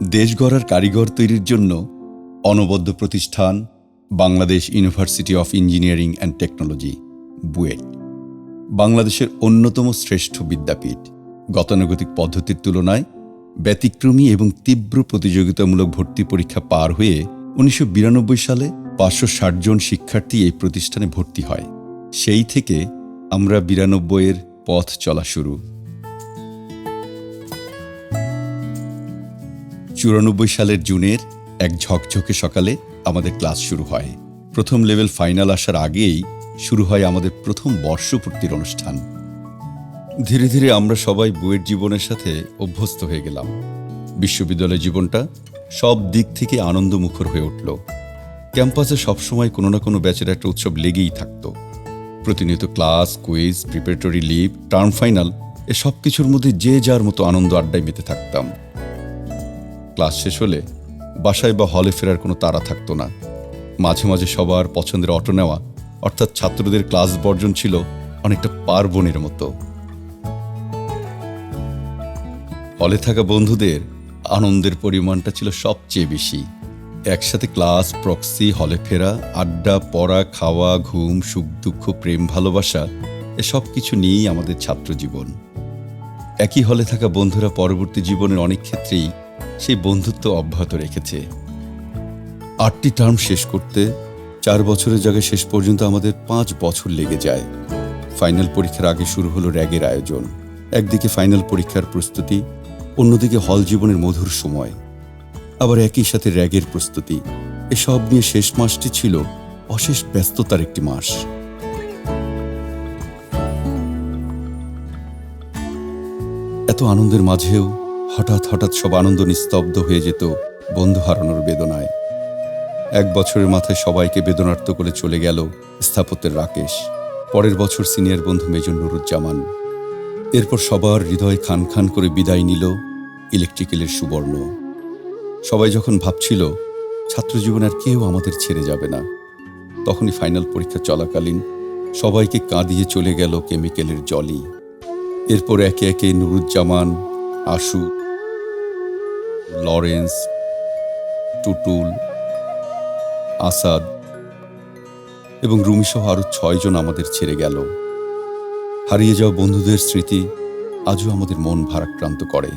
দেশ গড়ার কারিগর তৈরির জন্য অনবদ্য প্রতিষ্ঠান Bangladesh university of engineering and technology, BUET. বাংলাদেশের অন্যতম শ্রেষ্ঠ বিদ্যাপীঠ। গতানুগতিক পদ্ধতির তুলনায় ব্যতিক্রমী এবং তীব্র প্রতিযোগিতামূলক ভর্তি পরীক্ষা পার হয়ে 1992 সালে 560 জন শিক্ষার্থী এই প্রতিষ্ঠানে ভর্তি হয়। সেই থেকে আমরা 92-এর পথ চলা শুরু। 94 সালের জুনের এক ঝকঝকে সকালে আমাদের ক্লাস শুরু হয়। প্রথম লেভেল ফাইনাল আসার আগেই শুরু হয় আমাদের প্রথম বর্ষপূর্তির অনুষ্ঠান। ধীরে ধীরে আমরা সবাই বুয়েট জীবনের সাথে অভ্যস্ত হয়ে গেলাম। বিশ্ববিদ্যালয় জীবনটা সব দিক থেকে আনন্দমুখর হয়ে উঠল। ক্যাম্পাসে সবসময় কোনো না কোনো ব্যাচের একটা উৎসব লেগেই থাকত। প্রতিনিয়ত class, quiz, preparatory leave, term final, এসব কিছুর মধ্যে যে যার মতো আনন্দ আড্ডায় মেতে থাকতাম। ক্লাস শেষ হলে বাসায় বা হলে ফেরার কোনো তাড়া থাকতো না। মাঝে মাঝে সবার পছন্দের অটো নেওয়া, অর্থাৎ ছাত্রদের ক্লাস বর্জন ছিল অনেকটা পার্বণের মতো। হলে থাকা বন্ধুদের আনন্দের পরিমাণটা ছিল সবচেয়ে বেশি। একসাথে ক্লাস, প্রক্সি, হলে ফেরা, আড্ডা, পড়া, খাওয়া, ঘুম, সুখ দুঃখ, প্রেম, ভালোবাসা, এসব কিছু নিয়েই আমাদের ছাত্র জীবন। একই হলে থাকা বন্ধুরা পরবর্তী জীবনের অনেক ক্ষেত্রেই সেই বন্ধুত্ব অব্যাহত রেখেছে। 8টি টার্ম শেষ করতে 4 বছরের জায়গায় শেষ পর্যন্ত আমাদের 5 বছর লেগে যায়। ফাইনাল পরীক্ষার আগে শুরু হলো র্যাগের আয়োজন। একদিকে ফাইনাল পরীক্ষার প্রস্তুতি, অন্যদিকে হল জীবনের মধুর সময়, আবার একই সাথে র্যাগের প্রস্তুতি। এসব নিয়ে শেষ মাসটি ছিল অশেষ ব্যস্ততার একটি মাস। এত আনন্দের মাঝেও হঠাৎ হঠাৎ সব আনন্দ নিস্তব্ধ হয়ে যেত বন্ধু হারানোর বেদনায়। 1 বছরের মাথায় সবাইকে বেদনার্ত করে চলে গেল স্থাপত্যের রাকেশ। পরের বছর সিনিয়র বন্ধু মেজর নুরুজ্জামান। এরপর সবার হৃদয় খান খান করে বিদায় নিল ইলেকট্রিক্যালের সুবর্ণ। সবাই যখন ভাবছিল ছাত্রজীবন আর কেউ আমাদের ছেড়ে যাবে না, তখনই ফাইনাল পরীক্ষা চলাকালীন সবাইকে কাঁদিয়ে চলে গেল কেমিক্যালের জলি। এরপর একে একে নুরুজ্জামান, আশু, লরেন্স, টুটুল, আসাদ এবং রুমিসহ আরো 6 জন আমাদের ছেড়ে গেল। হারিয়ে যাওয়া বন্ধুদের স্মৃতি আজও আমাদের মন ভারাক্রান্ত করে।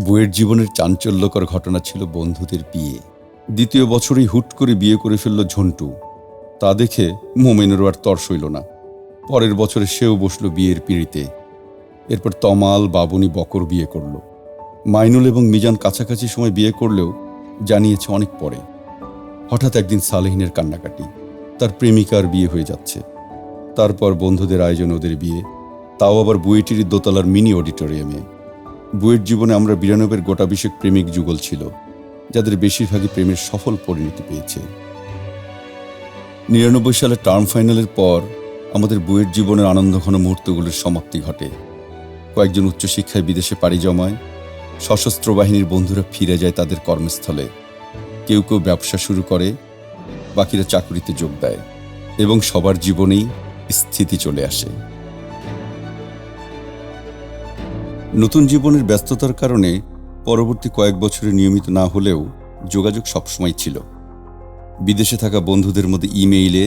বুয়েট জীবনের চাঞ্চল্যকর ঘটনা ছিল বন্ধুদের বিয়ে। 2য় বছরেই হুট করে বিয়ে করে ফেলল ঝন্টু। তা দেখে মোমেনেরও আর তর সইল না। পরের বছরে সেও বসল বিয়ের পিঁড়িতে। এরপর তমাল, বাবুনি, বকর বিয়ে করল। মাইনুল এবং মিজান কাছাকাছি সময় বিয়ে করলেও জানিয়েছে অনেক পরে। হঠাৎ একদিন সালেহিনের কান্নাকাটি, তার প্রেমিকার বিয়ে হয়ে যাচ্ছে। তারপর বন্ধুদের আয়োজন ওদের বিয়ে, তাও আবার বুয়েটেরই দোতলার মিনি অডিটোরিয়ামে। বুয়েট জীবনে আমরা 92-এর গোটা বিশেক প্রেমিক যুগল ছিল, যাদের বেশিরভাগই প্রেমের সফল পরিণতি পেয়েছে। 99 সালে টার্ম ফাইনালের পর আমাদের বুয়েট জীবনের আনন্দঘন মুহূর্তগুলোর সমাপ্তি ঘটে। কয়েকজন উচ্চশিক্ষায় বিদেশে পাড়ি জমায়, সশস্ত্র বাহিনীর বন্ধুরা ফিরে যায় তাদের কর্মস্থলে। কেউ কেউ ব্যবসা শুরু করে, বাকিরা চাকুরিতে যোগ দেয় এবং সবার জীবনেই স্থিতি চলে আসে। নতুন জীবনের ব্যস্ততার কারণে পরবর্তী কয়েক বছরে নিয়মিত না হলেও যোগাযোগ সবসময় ছিল। বিদেশে থাকা বন্ধুদের মধ্যে ইমেইলে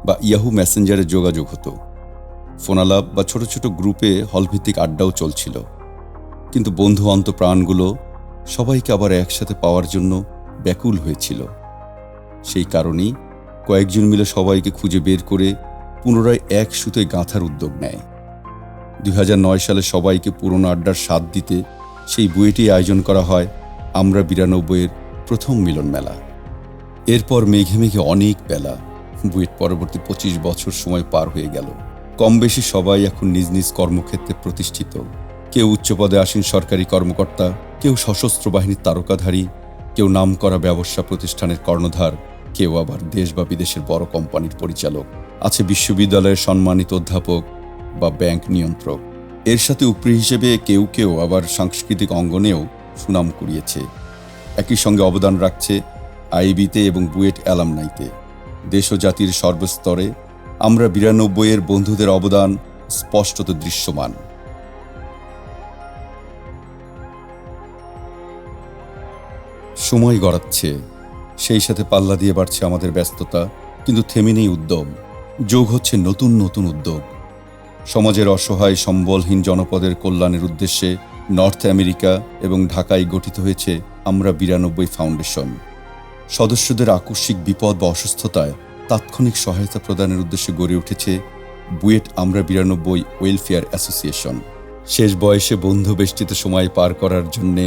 বা ইয়াহু মেসেঞ্জারে যোগাযোগ হতো। ফোনালাপ বা ছোট ছোট গ্রুপে হলভিত্তিক আড্ডাও চলছিল। কিন্তু বন্ধু অন্তপ্রাণগুলো সবাইকে আবার একসাথে পাওয়ার জন্য ব্যাকুল হয়েছিল। সেই কারণেই কয়েকজন মিলে সবাইকে খুঁজে বের করে পুনরায় এক সুতোয় গাঁথার উদ্যোগ নেয়। 2009 সালে সবাইকে পুরনো আড্ডার স্বাদ দিতে সেই বুয়েটেই আয়োজন করা হয় আমরা 92-এর প্রথম মিলন মেলা। এরপর মেঘে মেঘে অনেক বেলা, বুয়েট পরবর্তী 25 বছর সময় পার হয়ে গেল। কম বেশি সবাই এখন নিজ নিজ কর্মক্ষেত্রে প্রতিষ্ঠিত। কেউ উচ্চ পদে আসীন সরকারি কর্মকর্তা, কেউ সশস্ত্র বাহিনীর তারকাধারী, কেউ নামকরা ব্যবসা প্রতিষ্ঠানের কর্ণধার, কেউ আবার দেশ বা বিদেশের বড় কোম্পানির পরিচালক। আছে বিশ্ববিদ্যালয়ের সম্মানিত অধ্যাপক বা ব্যাংক নিয়ন্ত্রক। এর সাথে উপরি হিসেবে কেউ কেউ আবার সাংস্কৃতিক অঙ্গনেও সুনাম কুড়িয়েছে। একই সঙ্গে অবদান রাখছে আইবিতে এবং বুয়েট অ্যালামনাইতে। দেশ ও জাতির সর্বস্তরে আমরা ৯২-এর বন্ধুদের অবদান স্পষ্টত দৃশ্যমান। সময় গড়াচ্ছে, সেই সাথে পাল্লা দিয়ে বাড়ছে আমাদের ব্যস্ততা, কিন্তু থেমে নেই উদ্যম। যোগ হচ্ছে নতুন নতুন উদ্যোগ। সমাজের অসহায় সম্বলহীন জনপদের কল্যাণের উদ্দেশ্যে নর্থ আমেরিকা এবং ঢাকায় গঠিত হয়েছে আমরা ৯২ ফাউন্ডেশন। সদস্যদের আকস্মিক বিপদ বা অসুস্থতায় তাৎক্ষণিক সহায়তা প্রদানের উদ্দেশ্যে গড়ে উঠেছে বুয়েট আমরা ৯২ ওয়েলফেয়ার অ্যাসোসিয়েশন। শেষ বয়সে বন্ধু বেষ্টিত সময় পার করার জন্যে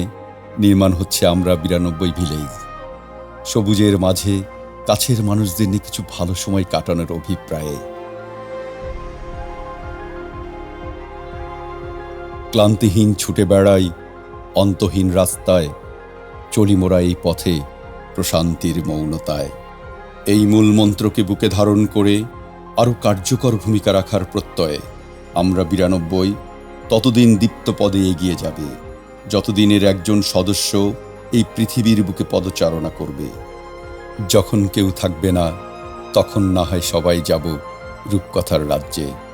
নির্মাণ হচ্ছে আমরা ৯২ ভিলেজ। সবুজের মাঝে কাছের মানুষদের নিয়ে কিছু ভালো সময় কাটানোর অভিপ্রায়ে। ক্লান্তিহীন ছুটে বেড়াই অন্তহীন রাস্তায়, চলি মোরা এই পথে প্রশান্তির মৌনতায়। এই মূল মন্ত্রকে বুকে ধারণ করে আরও কার্যকর ভূমিকা রাখার প্রত্যয়ে আমরা ৯২ ততদিন দীপ্ত পদে এগিয়ে যাবে, যতদিনের একজন সদস্য এই পৃথিবীর বুকে পদচারণা করবে। যখন কেউ থাকবে না, তখন না হয় সবাই যাব রূপকথার রাজ্যে।